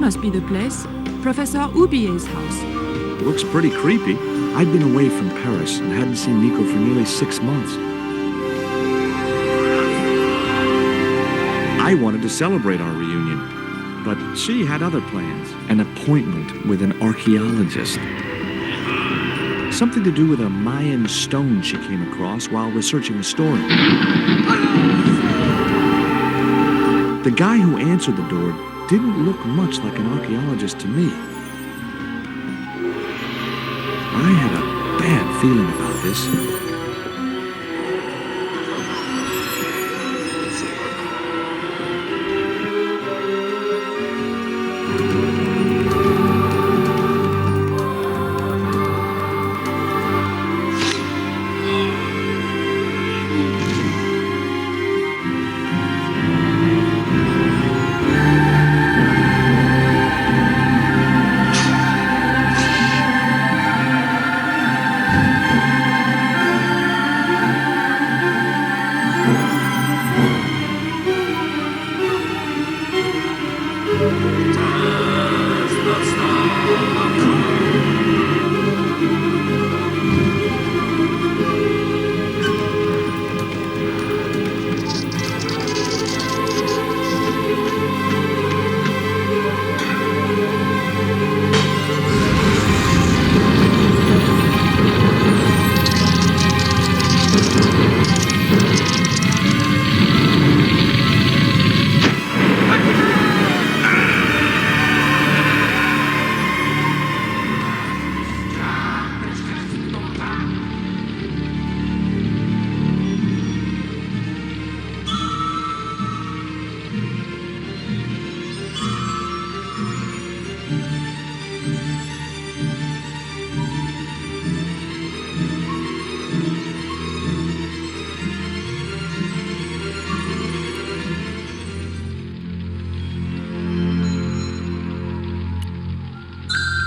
must be the place. Professor Oubier's house. Looks pretty creepy. I'd been away from Paris and hadn't seen Nico for nearly 6 months. I wanted to celebrate our reunion, but she had other plans. An appointment with an archaeologist. Something to do with a Mayan stone she came across while researching a story. The guy who answered the door didn't look much like an archaeologist to me. I had a bad feeling about this.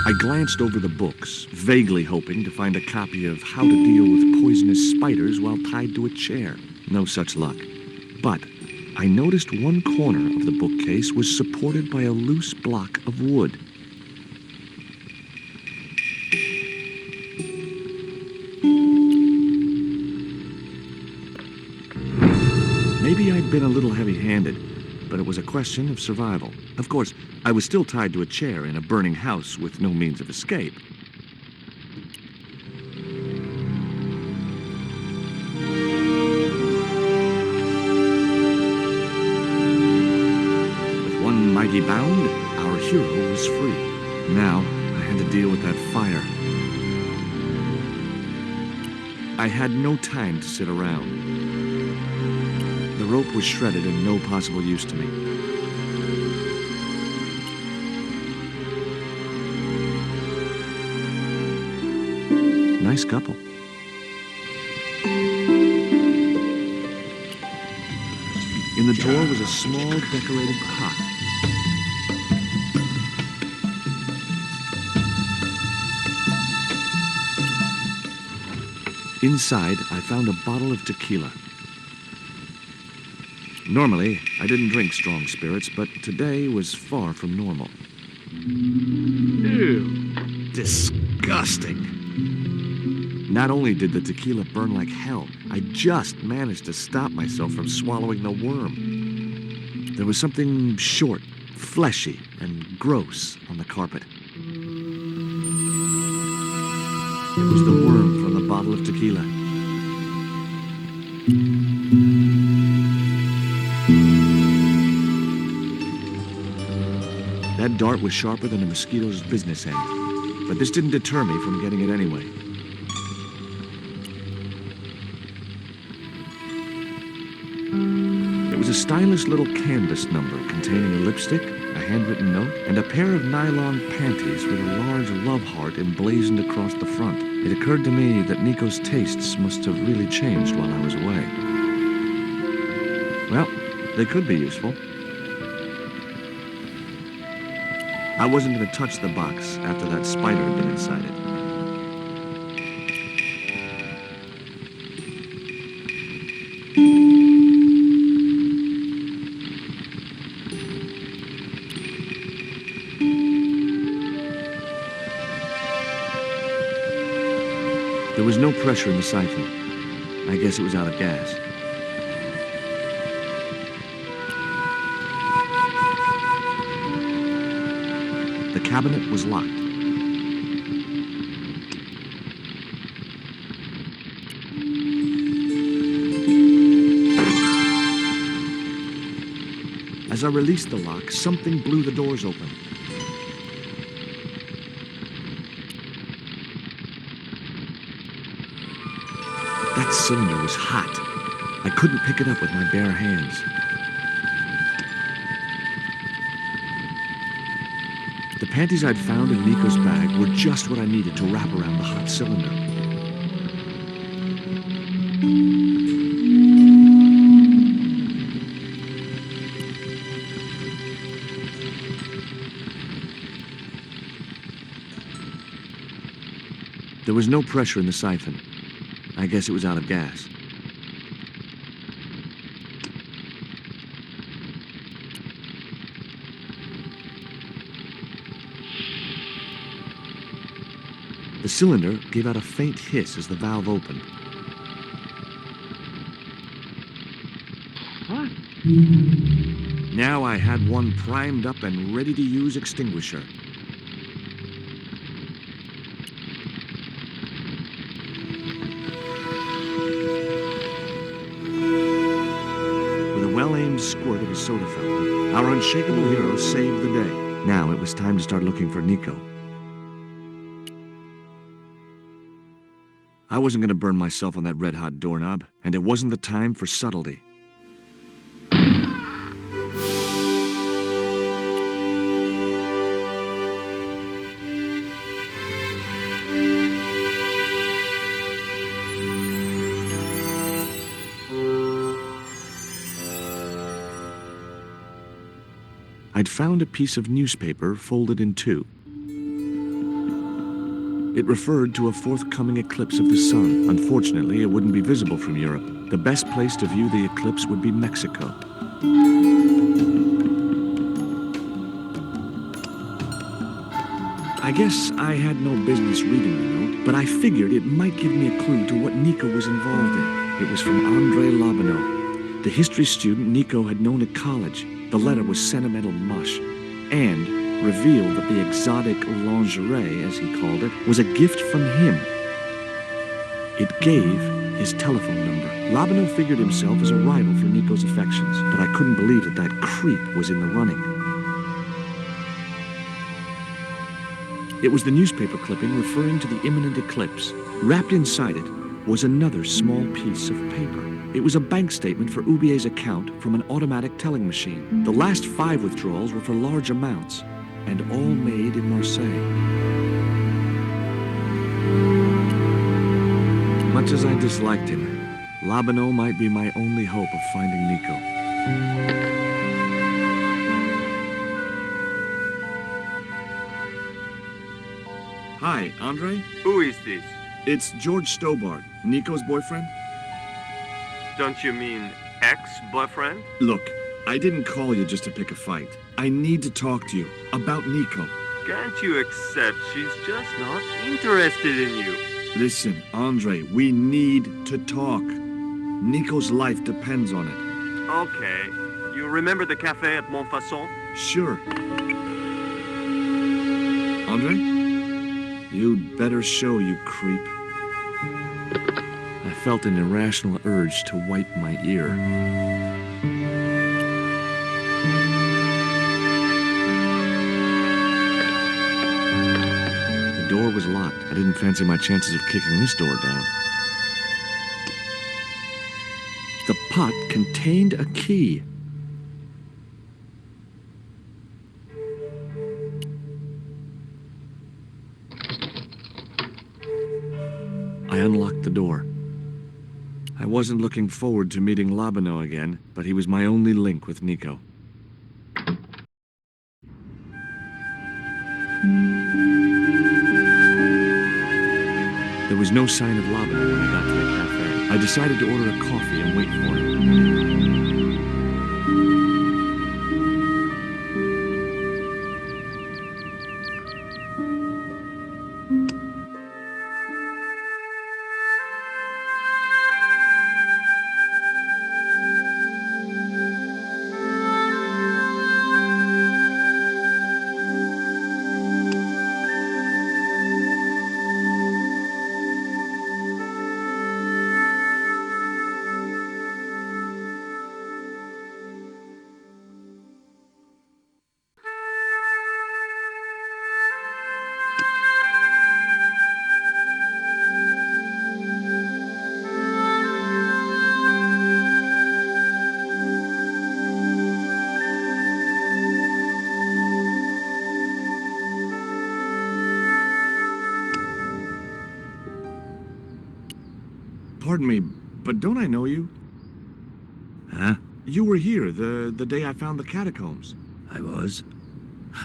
I glanced over the books, vaguely hoping to find a copy of How to Deal with Poisonous Spiders While Tied to a Chair. No such luck. But I noticed one corner of the bookcase was supported by a loose block of wood. Maybe I'd been a little heavy-handed, but it was a question of survival. Of course, I was still tied to a chair in a burning house with no means of escape. With one mighty bound, our hero was free. Now, I had to deal with that fire. I had no time to sit around. The rope was shredded and no possible use to me. Nice couple. In the drawer was a small decorated pot. Inside, I found a bottle of tequila. Normally, I didn't drink strong spirits, but today was far from normal. Ew. Disgusting. Not only did the tequila burn like hell, I just managed to stop myself from swallowing the worm. There was something short, fleshy, and gross on the carpet. It was the worm from the bottle of tequila. That dart was sharper than a mosquito's business end, but this didn't deter me from getting it anyway. It was a stylish little canvas number containing a lipstick, a handwritten note, and a pair of nylon panties with a large love heart emblazoned across the front. It occurred to me that Nico's tastes must have really changed while I was away. Well, they could be useful. I wasn't going to touch the box after that spider had been inside it. There was no pressure in the siphon. I guess it was out of gas. The cabinet was locked. As I released the lock, something blew the doors open. That cylinder was hot. I couldn't pick it up with my bare hands. The panties I'd found in Nico's bag were just what I needed to wrap around the hot cylinder. There was no pressure in the siphon. I guess it was out of gas. The cylinder gave out a faint hiss as the valve opened. What? Now I had one primed up and ready to use extinguisher. With a well-aimed squirt of a soda fountain, our unshakable hero saved the day. Now it was time to start looking for Nico. I wasn't going to burn myself on that red-hot doorknob, and it wasn't the time for subtlety. I'd found a piece of newspaper folded in two. It referred to a forthcoming eclipse of the sun. Unfortunately, it wouldn't be visible from Europe. The best place to view the eclipse would be Mexico. I guess I had no business reading the note, but I figured it might give me a clue to what Nico was involved in. It was from André Lobineau, the history student Nico had known at college. The letter was sentimental mush, and revealed that the exotic lingerie, as he called it, was a gift from him. It gave his telephone number. Lobineau figured himself as a rival for Nico's affections, but I couldn't believe that that creep was in the running. It was the newspaper clipping referring to the imminent eclipse. Wrapped inside it was another small piece of paper. It was a bank statement for Oubier's account from an automatic telling machine. The last 5 withdrawals were for large amounts, and all made in Marseille. Much as I disliked him, Lobineau might be my only hope of finding Nico. Hi, Andre? Who is this? It's George Stobbart, Nico's boyfriend. Don't you mean ex-boyfriend? Look, I didn't call you just to pick a fight. I need to talk to you about Nico. Can't you accept she's just not interested in you? Listen, Andre, we need to talk. Nico's life depends on it. Okay. You remember the cafe at Montfaucon? Sure. Andre? You'd better show, you creep. I felt an irrational urge to wipe my ear. The door was locked. I didn't fancy my chances of kicking this door down. The pot contained a key. I unlocked the door. I wasn't looking forward to meeting Lobineau again, but he was my only link with Nico. There was no sign of Lobineau when I got to the cafe. I decided to order a coffee and wait for him. Pardon me, but don't I know you? Huh? You were here the day I found the catacombs. I was?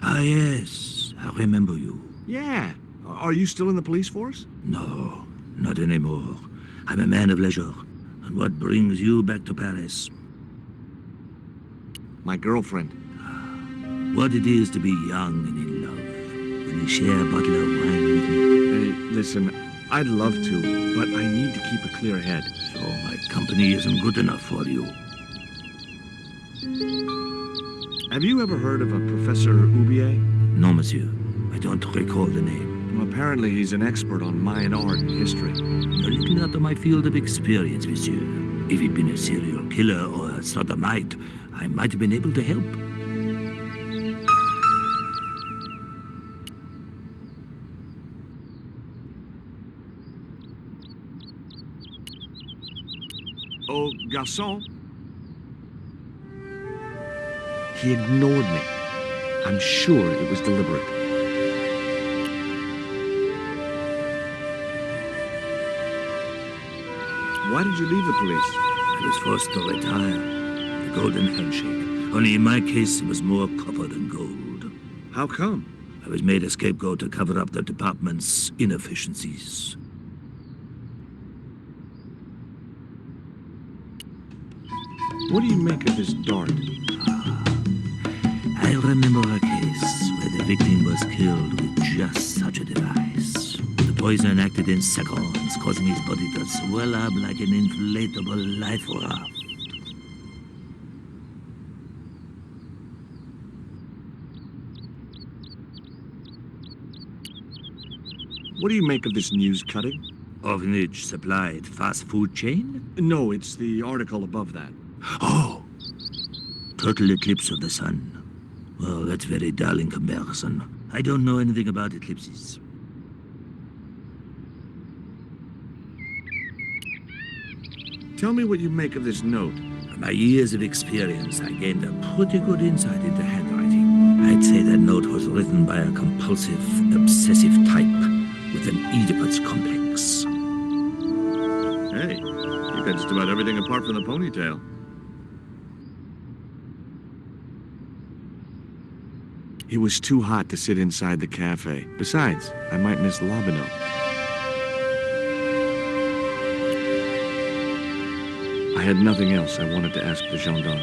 Ah, yes. I remember you. Yeah. Are you still in the police force? No, not anymore. I'm a man of leisure. And what brings you back to Paris? My girlfriend. What it is to be young and in love. Will you share a bottle of wine with me? Hey, listen, I'd love to, but I need to keep a clear head. So my company isn't good enough for you. Have you ever heard of a Professor Oubier? No, monsieur. I don't recall the name. Well, apparently he's an expert on Mayan art and history. A little out of my field of experience, monsieur. If he'd been a serial killer or a sodomite, I might have been able to help. Oh, garçon? He ignored me. I'm sure it was deliberate. Why did you leave the police? I was forced to retire. The golden handshake. Only in my case, it was more copper than gold. How come? I was made a scapegoat to cover up the department's inefficiencies. What do you make of this dart? I remember a case where the victim was killed with just such a device. The poison acted in seconds, causing his body to swell up like an inflatable life raft. What do you make of this news cutting? Orphanage supplied fast food chain? No, it's the article above that. Oh! Total eclipse of the sun. Well, that's very dull in comparison. I don't know anything about eclipses. Tell me what you make of this note. From my years of experience, I gained a pretty good insight into handwriting. I'd say that note was written by a compulsive, obsessive type with an Oedipus complex. Hey, you got just about everything apart from the ponytail. It was too hot to sit inside the cafe. Besides, I might miss Labino. I had nothing else I wanted to ask the gendarme.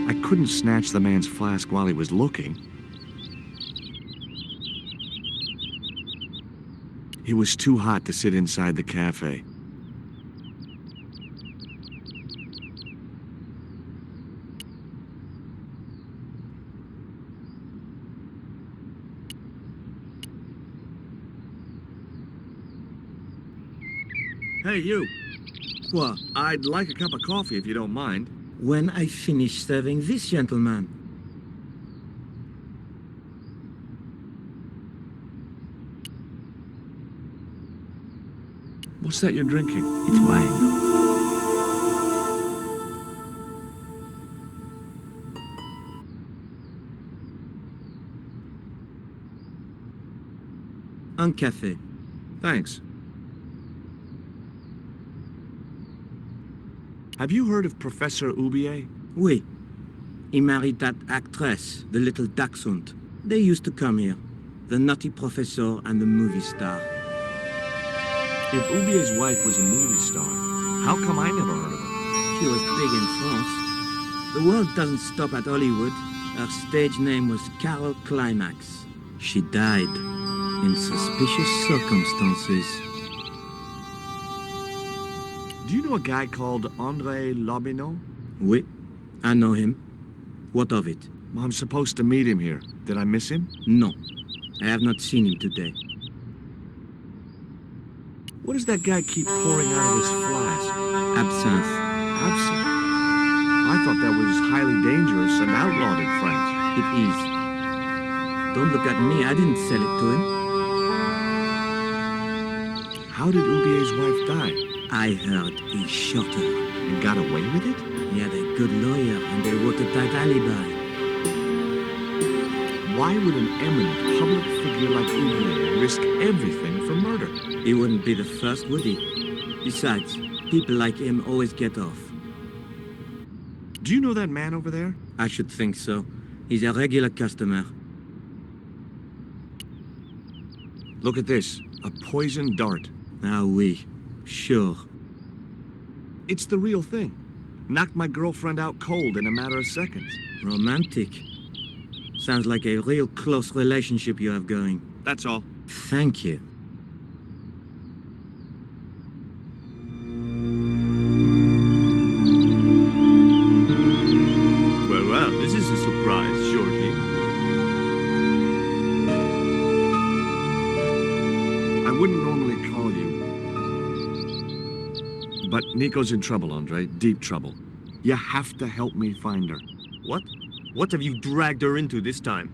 I couldn't snatch the man's flask while he was looking. It was too hot to sit inside the cafe. Hey, you. What? I'd like a cup of coffee if you don't mind. When I finish serving this gentleman. What's that you're drinking? It's wine. Un café. Thanks. Have you heard of Professor Oubier? Oui. He married that actress, the little dachshund. They used to come here. The nutty professor and the movie star. If Oubier's wife was a movie star, how come I never heard of her? She was big in France. The world doesn't stop at Hollywood. Her stage name was Carol Climax. She died in suspicious circumstances. Do you know a guy called André Labino? Oui, I know him. What of it? Well, I'm supposed to meet him here. Did I miss him? No, I have not seen him today. What does that guy keep pouring out of his flask? Absinthe. Absinthe? I thought that was highly dangerous and outlawed in France. It is. Don't look at me, I didn't sell it to him. How did Oubier's wife die? I heard he shot her. And got away with it? He had a good lawyer and a watertight alibi. Why would an eminent public figure like Oublier risk everything for murder? He wouldn't be the first, would he? Besides, people like him always get off. Do you know that man over there? I should think so. He's a regular customer. Look at this. A poison dart. Ah, oui. Sure. It's the real thing. Knocked my girlfriend out cold in a matter of seconds. Romantic. Sounds like a real close relationship you have going. That's all. Thank you. Well, this is a surprise, Georgie. I wouldn't normally call you. But Nico's in trouble, Andre. Deep trouble. You have to help me find her. What? What have you dragged her into this time?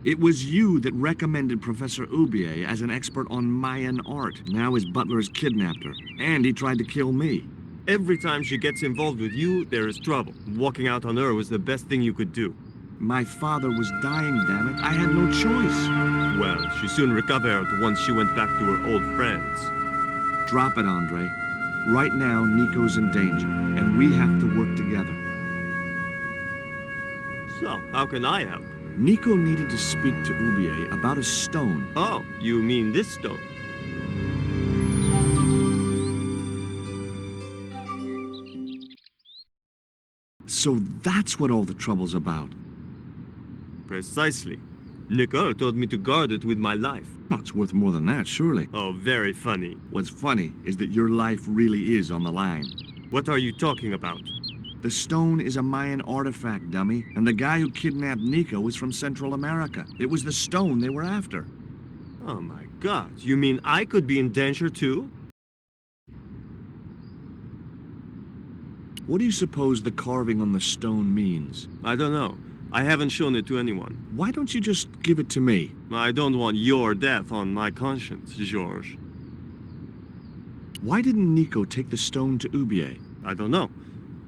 It was you that recommended Professor Oublier as an expert on Mayan art. Now his butler's kidnapped her, and he tried to kill me. Every time she gets involved with you, there is trouble. Walking out on her was the best thing you could do. My father was dying, damn it. I had no choice. Well, she soon recovered once she went back to her old friends. Drop it, Andre. Right now, Nico's in danger, and we have to work together. So, how can I help? Nico needed to speak to Oublier about a stone. Oh, you mean this stone? So that's what all the trouble's about. Precisely. Nicole told me to guard it with my life. Well, it's worth more than that, surely. Oh, very funny. What's funny is that your life really is on the line. What are you talking about? The stone is a Mayan artifact, dummy, and the guy who kidnapped Nico is from Central America. It was the stone they were after. Oh my god, you mean I could be in danger too? What do you suppose the carving on the stone means? I don't know. I haven't shown it to anyone. Why don't you just give it to me? I don't want your death on my conscience, George. Why didn't Nico take the stone to Oublier? I don't know.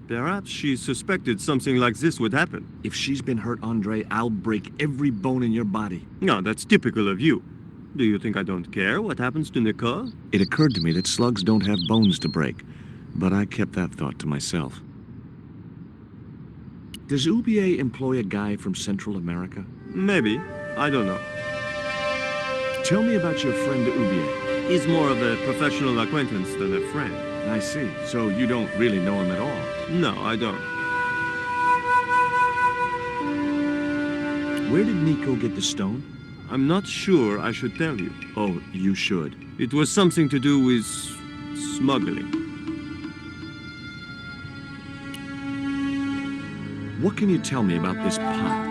Perhaps she suspected something like this would happen. If she's been hurt, Andre, I'll break every bone in your body. No, that's typical of you. Do you think I don't care what happens to Nicole? It occurred to me that slugs don't have bones to break, but I kept that thought to myself. Does Oublier employ a guy from Central America? Maybe. I don't know. Tell me about your friend Oublier. He's more of a professional acquaintance than a friend. I see. So you don't really know him at all? No, I don't. Where did Nico get the stone? I'm not sure I should tell you. Oh, you should. It was something to do with smuggling. What can you tell me about this pot?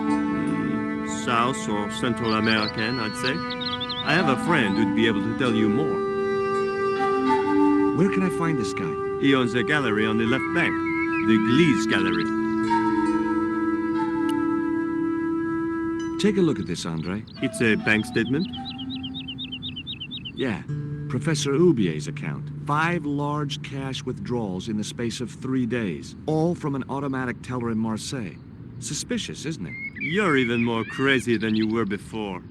South or Central American, I'd say. I have a friend who'd be able to tell you more. Where can I find this guy? He owns a gallery on the left bank, the Gliese Gallery. Take a look at this, Andre. It's a bank statement. Yeah, Professor Oubier's account. 5 large cash withdrawals in the space of 3 days, all from an automatic teller in Marseille. Suspicious, isn't it? You're even more crazy than you were before.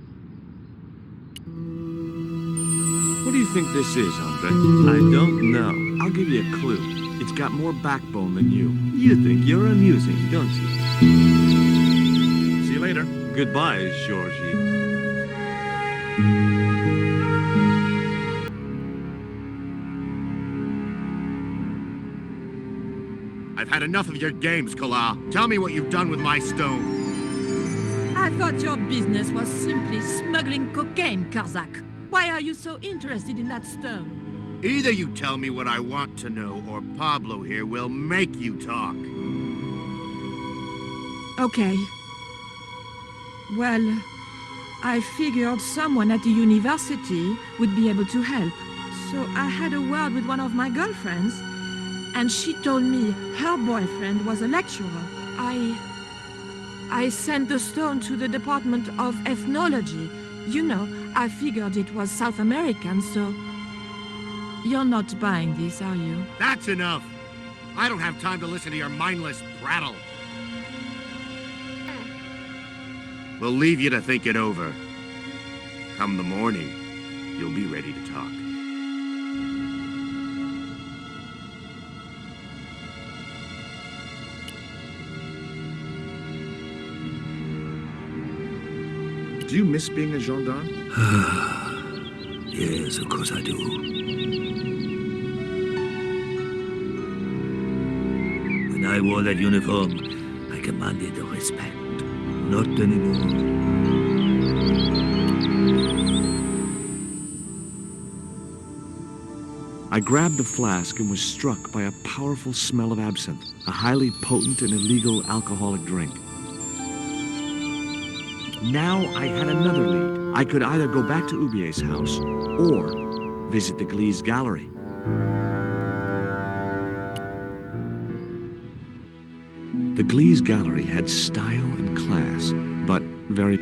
What do you think this is, Andre? I don't know. I'll give you a clue. It's got more backbone than you. You think you're amusing, don't you? See you later. Goodbye, Georgie. I've had enough of your games, Kala. Tell me what you've done with my stone. I thought your business was simply smuggling cocaine, Karzak. Why are you so interested in that stone? Either you tell me what I want to know, or Pablo here will make you talk. Okay. Well, I figured someone at the university would be able to help. So I had a word with one of my girlfriends, and she told me her boyfriend was a lecturer. I sent the stone to the Department of Ethnology. You know, I figured it was South American, so... You're not buying this, are you? That's enough. I don't have time to listen to your mindless prattle. We'll leave you to think it over. Come the morning, you'll be ready to talk. Do you miss being a gendarme? Yes, of course I do. When I wore that uniform, I commanded respect. Not anymore. I grabbed the flask and was struck by a powerful smell of absinthe, a highly potent and illegal alcoholic drink. Now I had another lead. I could either go back to Ubier's house or visit the Glee's gallery. The Glee's gallery had style and class, but very...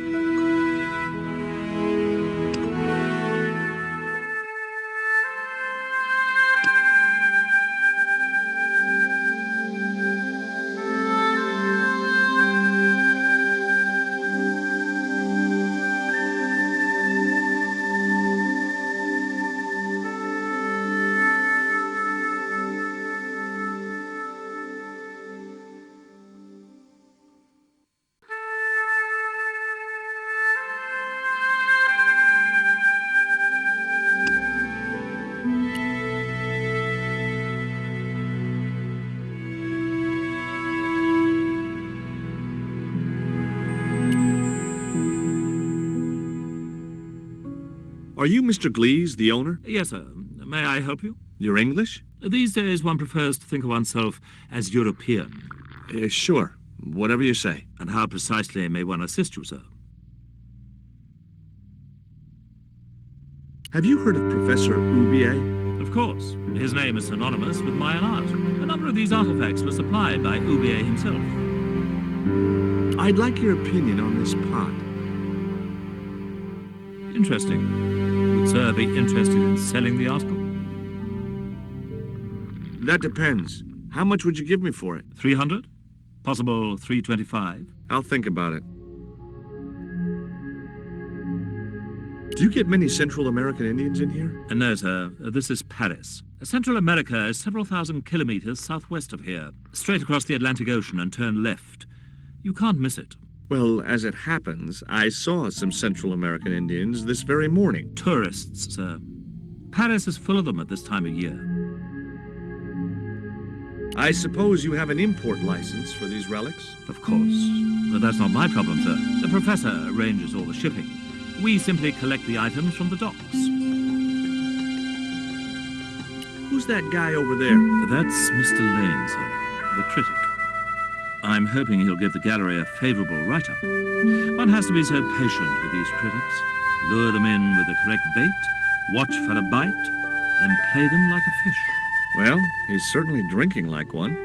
Are you Mr. Glees, the owner? Yes, sir. May I help you? You're English? These days one prefers to think of oneself as European. Sure. Whatever you say. And how precisely may one assist you, sir? Have you heard of Professor Ubier? Of course. His name is synonymous with Mayan art. A number of these artifacts were supplied by Ubier himself. I'd like your opinion on this pot. Interesting. Would sir be interested in selling the article? That depends. How much would you give me for it? 300? Possible 325? I'll think about it. Do you get many Central American Indians in here? No, sir. This is Paris. Central America is several thousand kilometers southwest of here. Straight across the Atlantic Ocean and turn left. You can't miss it. Well, as it happens, I saw some Central American Indians this very morning. Tourists, sir. Paris is full of them at this time of year. I suppose you have an import license for these relics? Of course. But that's not my problem, sir. The professor arranges all the shipping. We simply collect the items from the docks. Who's that guy over there? That's Mr. Lane, sir. The critic. I'm hoping he'll give the gallery a favorable write-up. One has to be so patient with these critics. Lure them in with the correct bait, watch for a bite, and play them like a fish. Well, he's certainly drinking like one.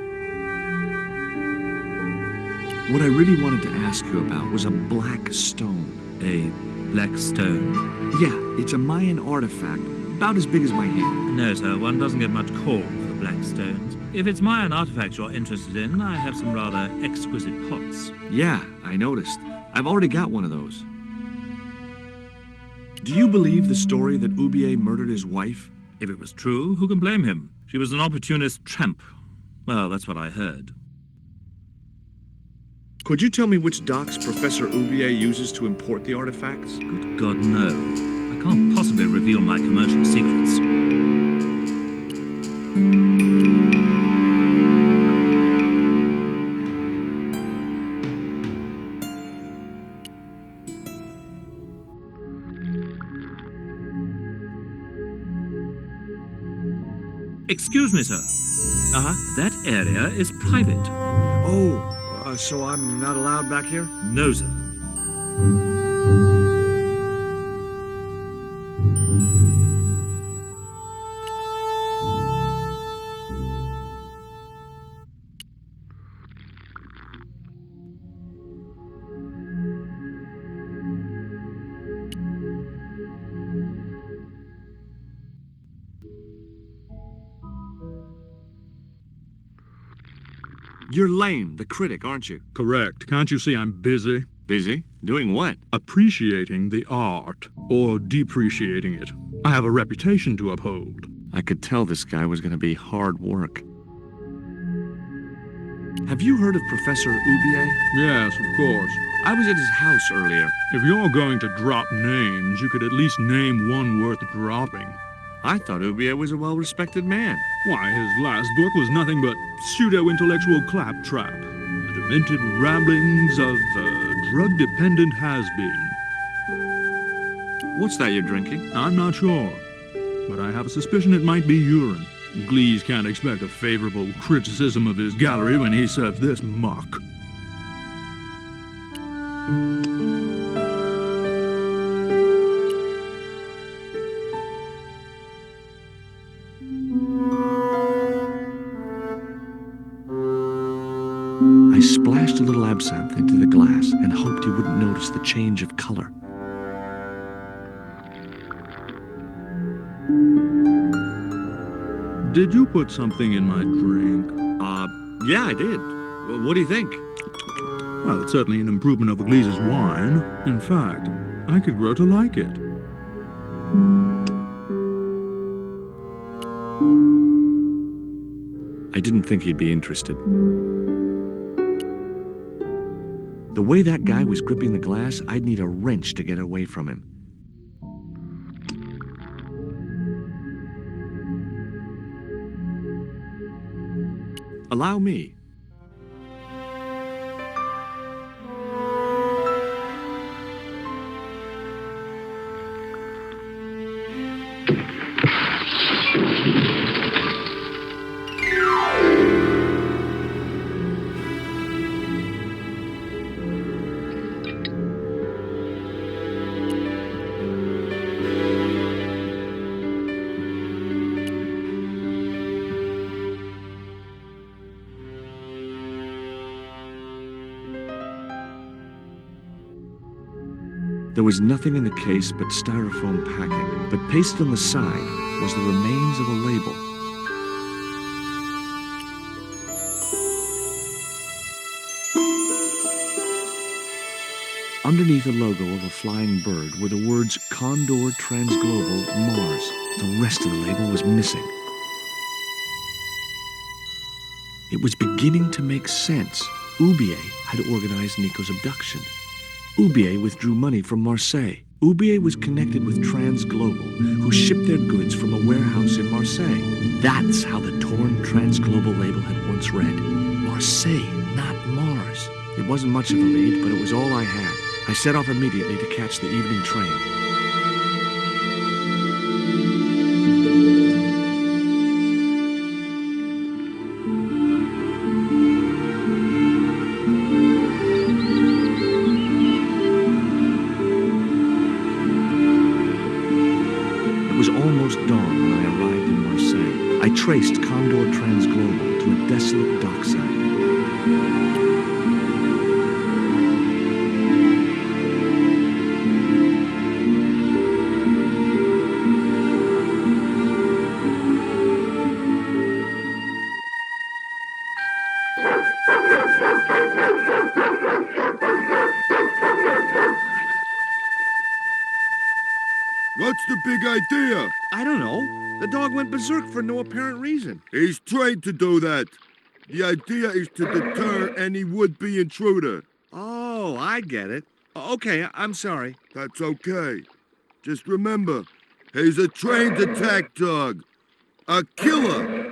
What I really wanted to ask you about was a black stone. A black stone? Yeah, it's a Mayan artifact, about as big as my hand. No, sir, one doesn't get much call for black stones. If it's Mayan artifacts you're interested in, I have some rather exquisite pots. Yeah, I noticed. I've already got one of those. Do you believe the story that Ubier murdered his wife? If it was true, who can blame him? She was an opportunist tramp. Well, that's what I heard. Could you tell me which docks Professor Ubier uses to import the artifacts? Good God, no. I can't possibly reveal my commercial secrets. Excuse me, sir. That area is private. Oh, so I'm not allowed back here? No, sir. You're Lane, the critic, aren't you? Correct. Can't you see I'm busy? Busy? Doing what? Appreciating the art, or depreciating it. I have a reputation to uphold. I could tell this guy was going to be hard work. Have you heard of Professor Oubier? Yes, of course. I was at his house earlier. If you're going to drop names, you could at least name one worth dropping. I thought Oubier was a well-respected man. Why, his last book was nothing but pseudo-intellectual claptrap. The demented ramblings of a drug-dependent has-been. What's that you're drinking? I'm not sure, but I have a suspicion it might be urine. Glees can't expect a favorable criticism of his gallery when he serves this muck. I splashed a little absinthe into the glass and hoped he wouldn't notice the change of color. Did you put something in my drink? Yeah, I did. Well, what do you think? Well, it's certainly an improvement over Glees's wine. In fact, I could grow to like it. I didn't think he'd be interested. The way that guy was gripping the glass, I'd need a wrench to get away from him. Allow me. There was nothing in the case but styrofoam packing, but pasted on the side was the remains of a label. Underneath the logo of a flying bird were the words Condor Transglobal Mars. The rest of the label was missing. It was beginning to make sense. Oubier had organized Nico's abduction. Oubier withdrew money from Marseille. Oubier was connected with Transglobal, who shipped their goods from a warehouse in Marseille. That's how the torn Transglobal label had once read. Marseille, not Mars. It wasn't much of a lead, but it was all I had. I set off immediately to catch the evening train. It was almost dawn when I arrived in Marseille. I traced Condor Transglobal to a desolate dockside. What's the big idea? I don't know. The dog went berserk for no apparent reason. He's trained to do that. The idea is to deter any would-be intruder. Oh, I get it. Okay, I'm sorry. That's okay. Just remember, he's a trained attack dog. A killer.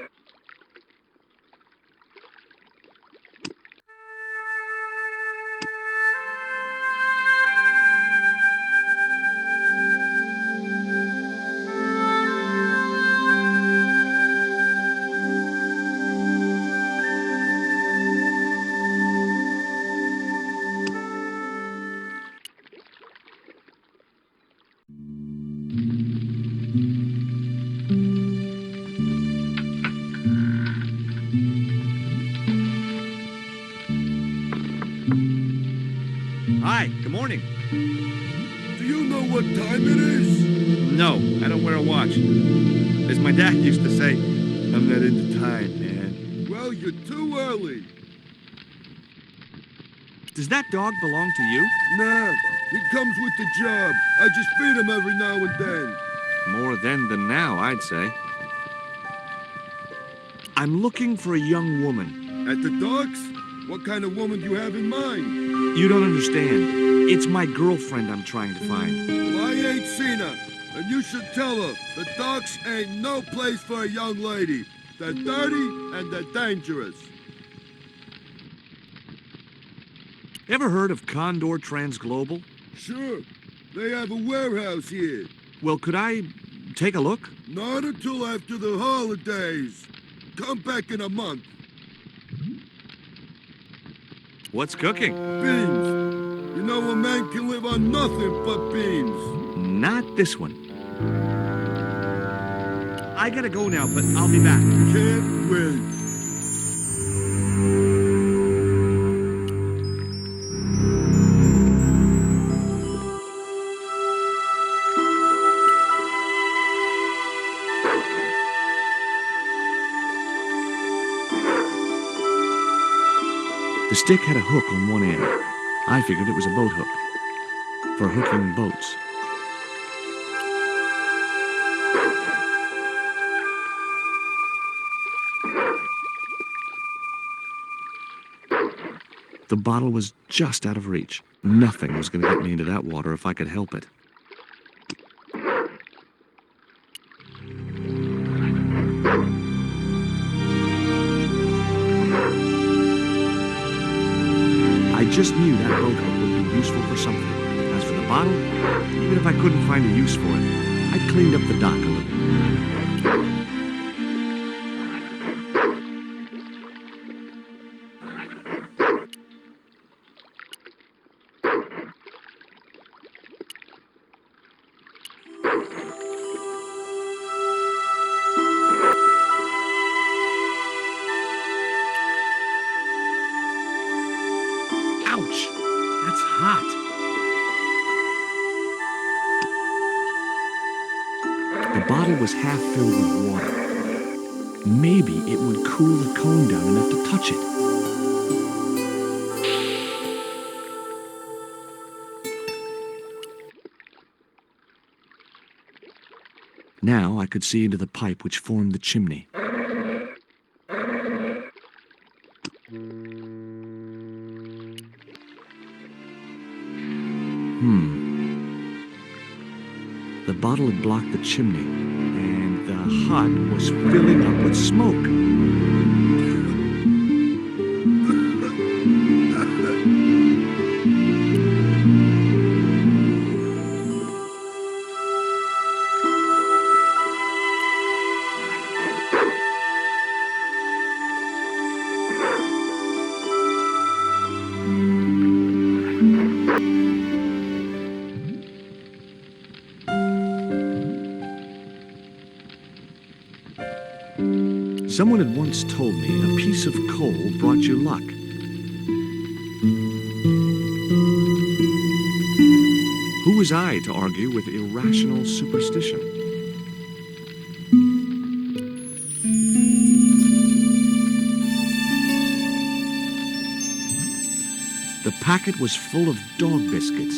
Hi, good morning. Do you know what time it is? No, I don't wear a watch. As my dad used to say, I'm not into time, man. Well, you're too early. Does that dog belong to you? Nah, he comes with the job. I just feed him every now and then. More then than now, I'd say. I'm looking for a young woman. At the docks? What kind of woman do you have in mind? You don't understand. It's my girlfriend I'm trying to find. Well, I ain't seen her, and you should tell her the docks ain't no place for a young lady. They're dirty and they're dangerous. Ever heard of Condor Transglobal? Sure, they have a warehouse here. Well, could I take a look? Not until after the holidays. Come back in a month. What's cooking? Beans. You know a man can live on nothing but beans. Not this one. I gotta go now, but I'll be back. Can't wait. The stick had a hook on one end. I figured it was a boat hook for hooking boats. The bottle was just out of reach. Nothing was going to get me into that water if I could help it. I just knew that boat hook would be useful for something. As for the bottle, even if I couldn't find a use for it, I cleaned up the dock a little. Ouch! That's hot. The bottle was half filled with water. Maybe it would cool the cone down enough to touch it. Now I could see into the pipe which formed the chimney. The bottle had blocked the chimney, and the hut was filling up with smoke. Someone had once told me a piece of coal brought you luck. Who was I to argue with irrational superstition? The packet was full of dog biscuits.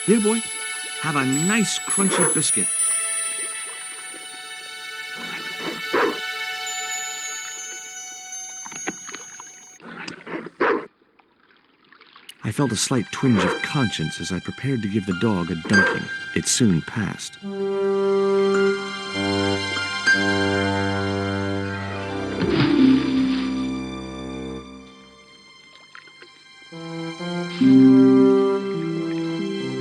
Here, boy, have a nice crunchy biscuit. I felt a slight twinge of conscience as I prepared to give the dog a dunking. It soon passed.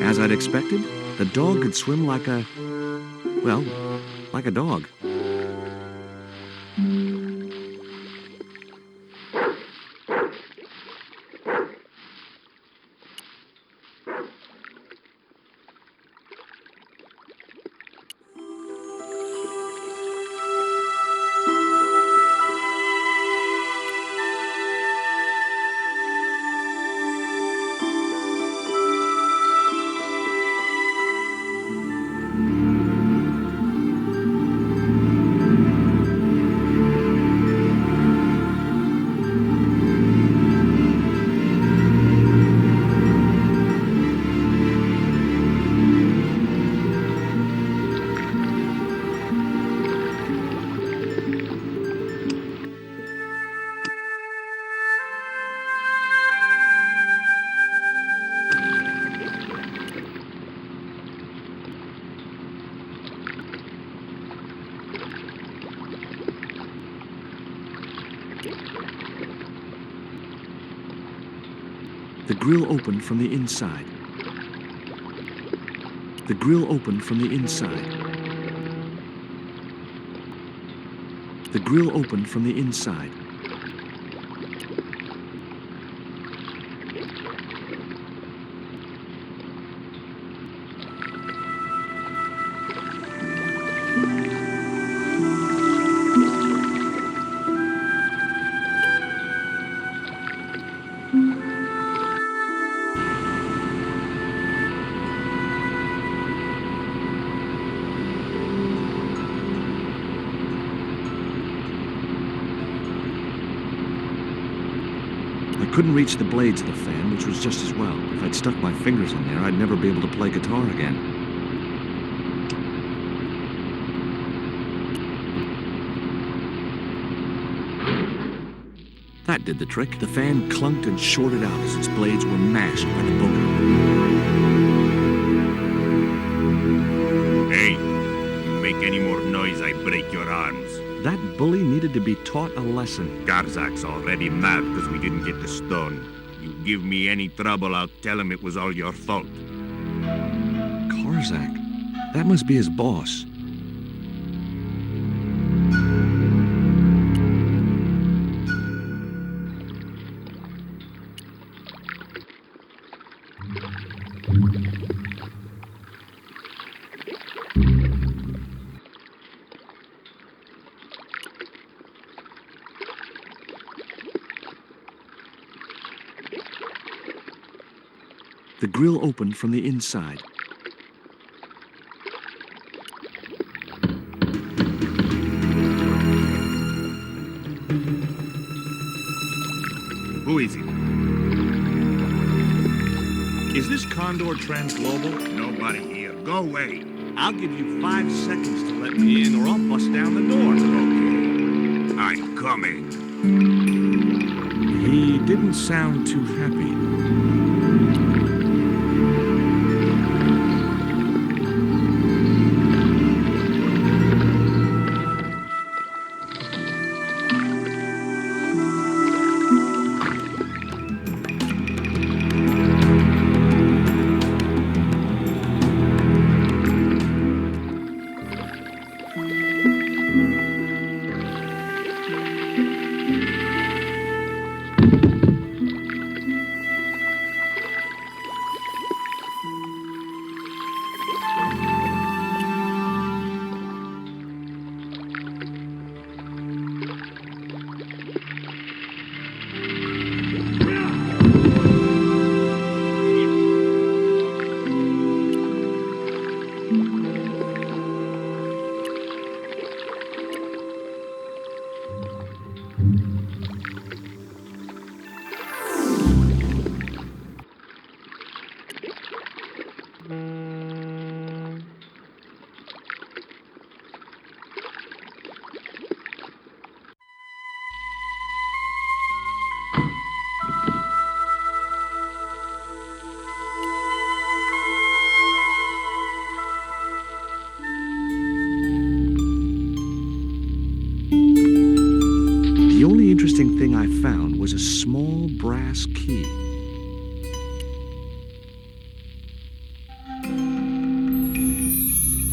As I'd expected, the dog could swim like a dog. The grill opened from the inside. The grill opened from the inside. The grill opened from the inside. I couldn't reach the blades of the fan, which was just as well. If I'd stuck my fingers in there, I'd never be able to play guitar again. That did the trick. The fan clunked and shorted out as its blades were mashed by the booger. Hey, you make any more noise, I break your arms. That bully needed to be taught a lesson. Garzak's already mad because we didn't get the stone. You give me any trouble, I'll tell him it was all your fault. Karzak? That must be his boss. The grill opened from the inside. Who is it? Is this Condor Transglobal? Nobody here. Go away. I'll give you 5 seconds to let me in or I'll bust down the door. Okay. I'm coming. He didn't sound too happy. The only interesting thing I found was a small brass key.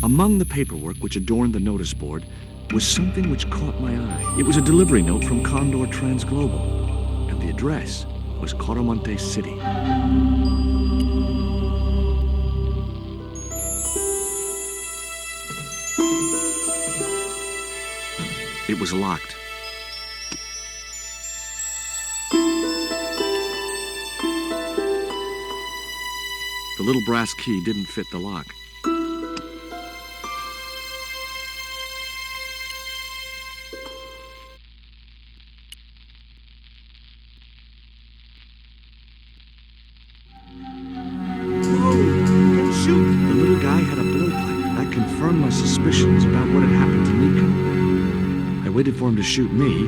Among the paperwork which adorned the notice board was something which caught my eye. It was a delivery note from Condor Transglobal, and the address was Coromante City. It was locked. The little brass key didn't fit the lock. The little guy had a blowpipe. That confirmed my suspicions about what had happened to Nico. I waited for him to shoot me,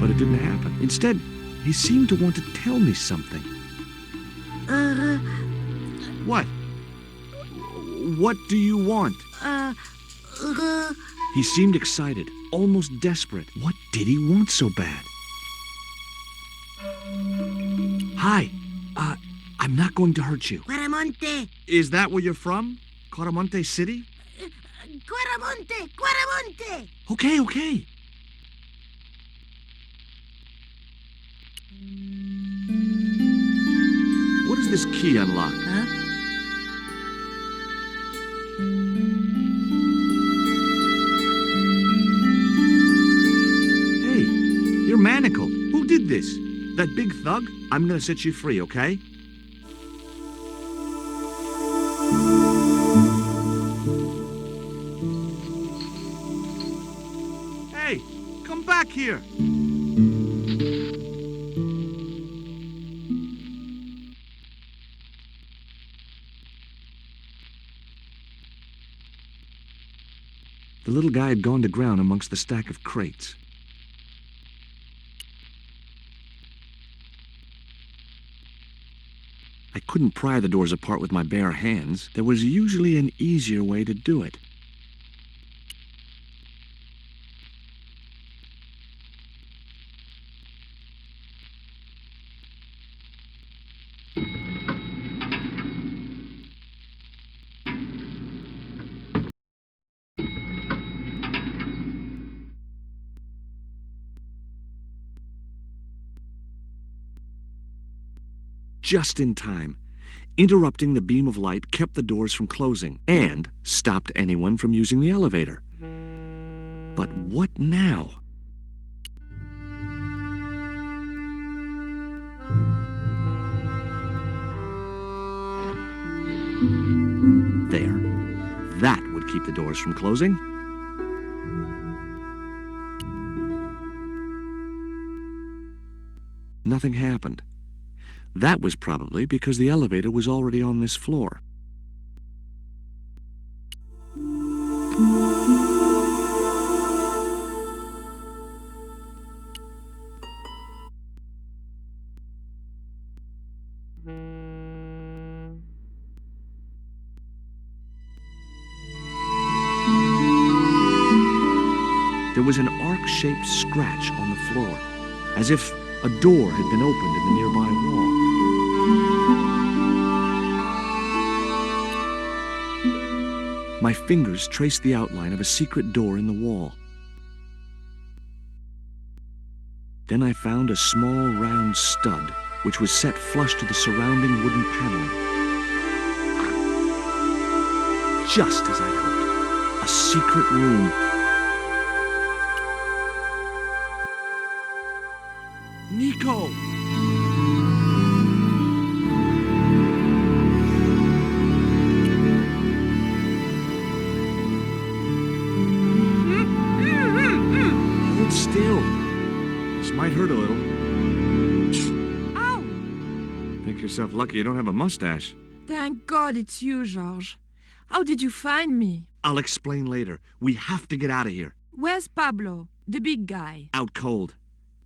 but it didn't happen. Instead, he seemed to want to tell me something. What? What do you want? He seemed excited, almost desperate. What did he want so bad? Hi, I'm not going to hurt you. Quaramonte! Is that where you're from? Coramonte City? Quaramonte! Quaramonte! Okay, okay. What does this key unlock? Huh? Hey, you're manacled. Who did this? That big thug? I'm gonna set you free, okay? Hey, come back here. The little guy had gone to ground amongst the stack of crates. I couldn't pry the doors apart with my bare hands. There was usually an easier way to do it. Just in time. Interrupting the beam of light kept the doors from closing and stopped anyone from using the elevator. But what now? There. That would keep the doors from closing. Nothing happened. That was probably because the elevator was already on this floor. There was an arc-shaped scratch on the floor, as if a door had been opened in the nearby wall. My fingers traced the outline of a secret door in the wall. Then I found a small round stud, which was set flush to the surrounding wooden paneling. Just as I hoped, a secret room. Nico! Hold still. This might hurt a little. Ow! Think yourself lucky you don't have a mustache. Thank God it's you, George. How did you find me? I'll explain later. We have to get out of here. Where's Pablo, the big guy? Out cold.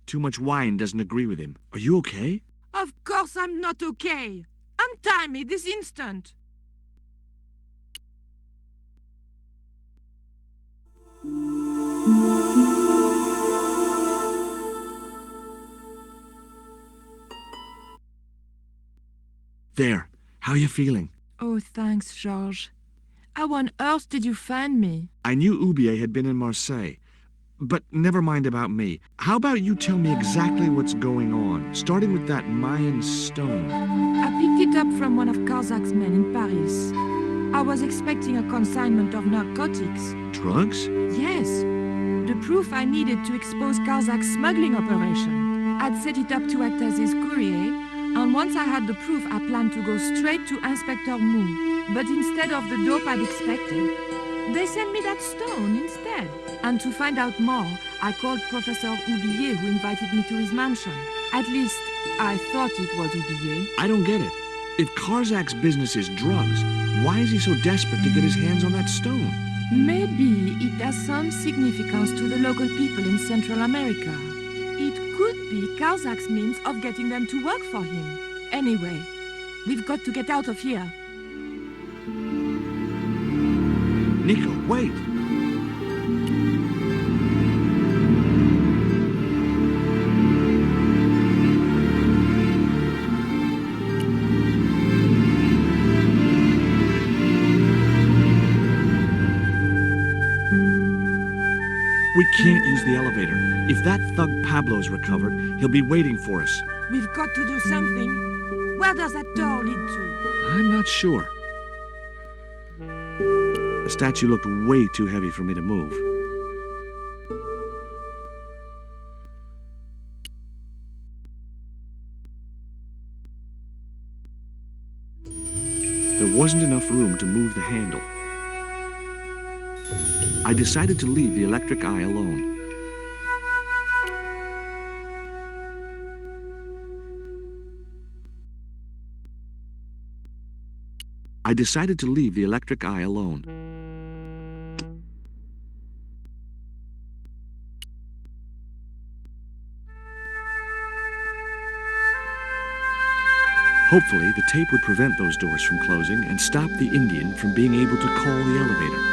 Too much wine doesn't agree with him. Are you okay? Of course I'm not okay. Untie me this instant. There. How are you feeling? Oh, thanks, George. How on earth did you find me? I knew Oubier had been in Marseille. But never mind about me. How about you tell me exactly what's going on, starting with that Mayan stone? I picked it up from one of Karzak's men in Paris. I was expecting a consignment of narcotics. Drugs? Yes. The proof I needed to expose Karzak's smuggling operation. I'd set it up to act as his courier, and once I had the proof, I planned to go straight to Inspector Mou. But instead of the dope I'd expected, they sent me that stone instead. And to find out more, I called Professor Oubier, who invited me to his mansion. At least, I thought it was Oubier. I don't get it. If Karzak's business is drugs, why is he so desperate to get his hands on that stone? Maybe it has some significance to the local people in Central America. It could be Karzak's means of getting them to work for him. Anyway, we've got to get out of here. Nico, wait! can't use the elevator. If that thug Pablo's recovered, he'll be waiting for us. We've got to do something. Where does that door lead to? I'm not sure. The statue looked way too heavy for me to move. There wasn't enough room to move the handle. I decided to leave the electric eye alone. I decided to leave the electric eye alone. Hopefully, the tape would prevent those doors from closing and stop the Indian from being able to call the elevator.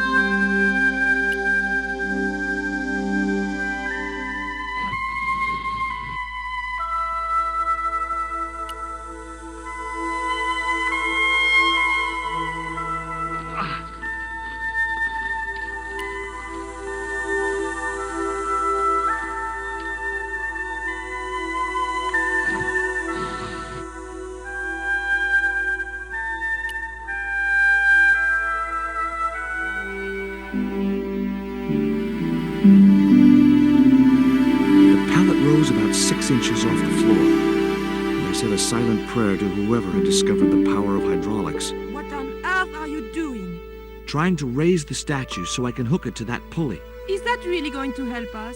About 6 inches off the floor, and I said a silent prayer to whoever had discovered the power of hydraulics. What on earth are you doing? Trying to raise the statue so I can hook it to that pulley. Is that really going to help us?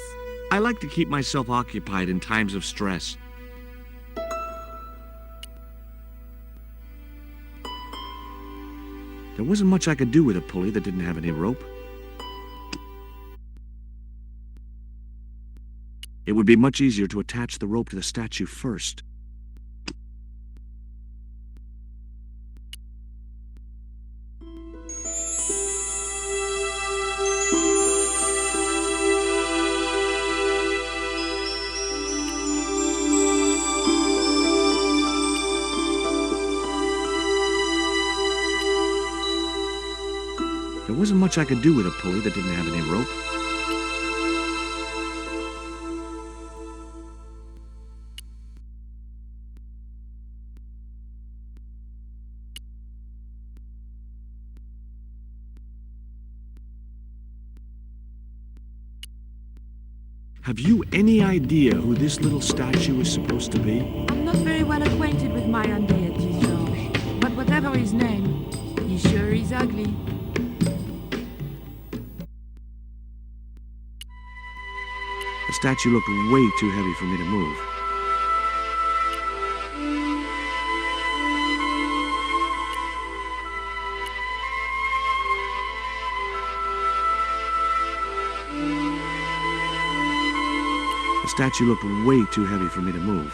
I like to keep myself occupied in times of stress. There wasn't much I could do with a pulley that didn't have any rope. It would be much easier to attach the rope to the statue first. There wasn't much I could do with a pulley that didn't have any rope. Have you any idea who this little statue is supposed to be? I'm not very well acquainted with Mayan deities, George. But whatever his name, he sure is ugly. The statue looked way too heavy for me to move. The statue looked way too heavy for me to move.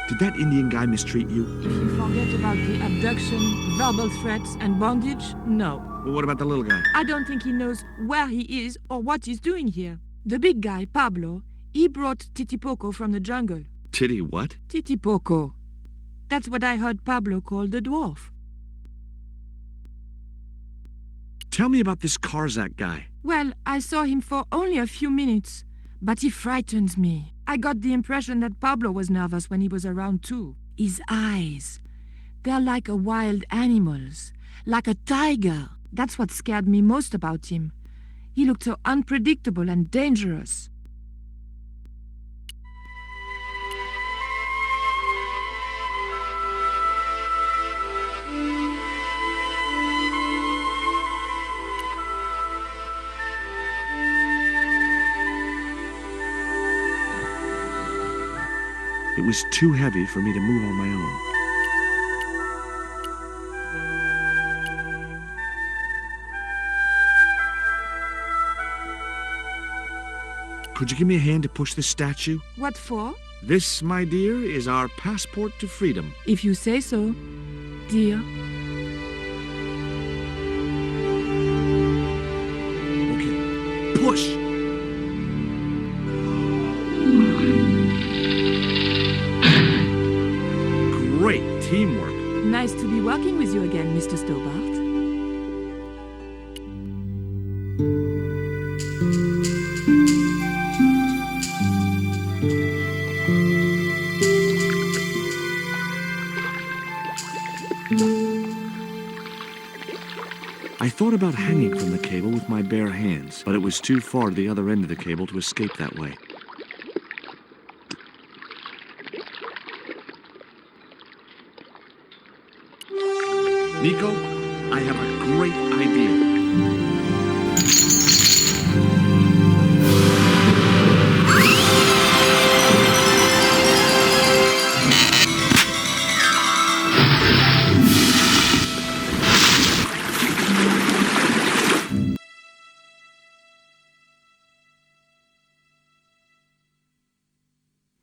Did that Indian guy mistreat you? If you forget about the abduction, verbal threats, and bondage, no. Well, what about the little guy? I don't think he knows where he is or what he's doing here. The big guy, Pablo, he brought Titipoco from the jungle. Titty what? Titipoco. That's what I heard Pablo call the dwarf. Tell me about this Karzak guy. Well, I saw him for only a few minutes, but he frightens me. I got the impression that Pablo was nervous when he was around too. His eyes, they're like a wild animal's, like a tiger. That's what scared me most about him. He looked so unpredictable and dangerous. It was too heavy for me to move on my own. Could you give me a hand to push this statue? What for? This, my dear, is our passport to freedom. If you say so, dear. Okay, push! teamwork. Nice to be working with you again, Mr. Stobbart. I thought about hanging from the cable with my bare hands, but it was too far to the other end of the cable to escape that way. Nico, I have a great idea.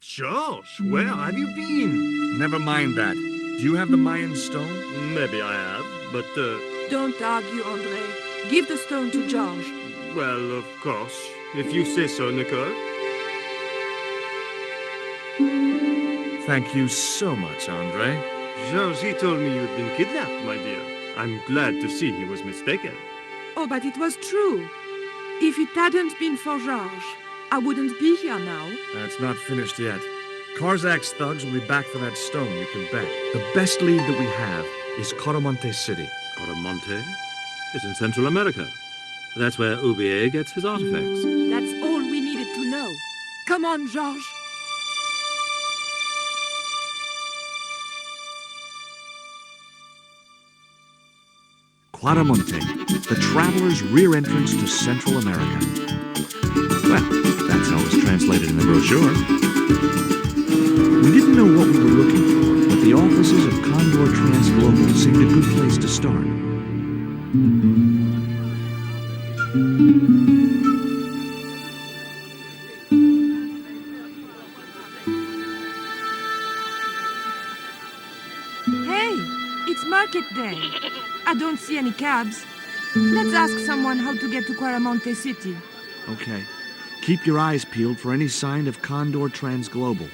George, where have you been? Never mind that. Do you have the Mayan stone? Maybe I have, but, Don't argue, André. Give the stone to George. well, of course. If you say so, Nicole. Thank you so much, Andre. George, he told me you'd been kidnapped, my dear. I'm glad to see he was mistaken. Oh, but it was true. If it hadn't been for George, I wouldn't be here now. That's not finished yet. Karzak's thugs will be back for that stone, you can bet. The best lead that we have is Coromonte City. Coromonte? It's in Central America. That's where Ubier gets his artifacts. That's all we needed to know. Come on, George. Claramonte, the traveler's rear entrance to Central America. Well, that's how it was translated in the brochure. We didn't know what we were looking for, but the offices of Condor Trans Global seemed a good place to start. Hey, it's market day. I don't see any cabs. Let's ask someone how to get to Coromonte City. Okay. Keep your eyes peeled for any sign of Condor Trans Global.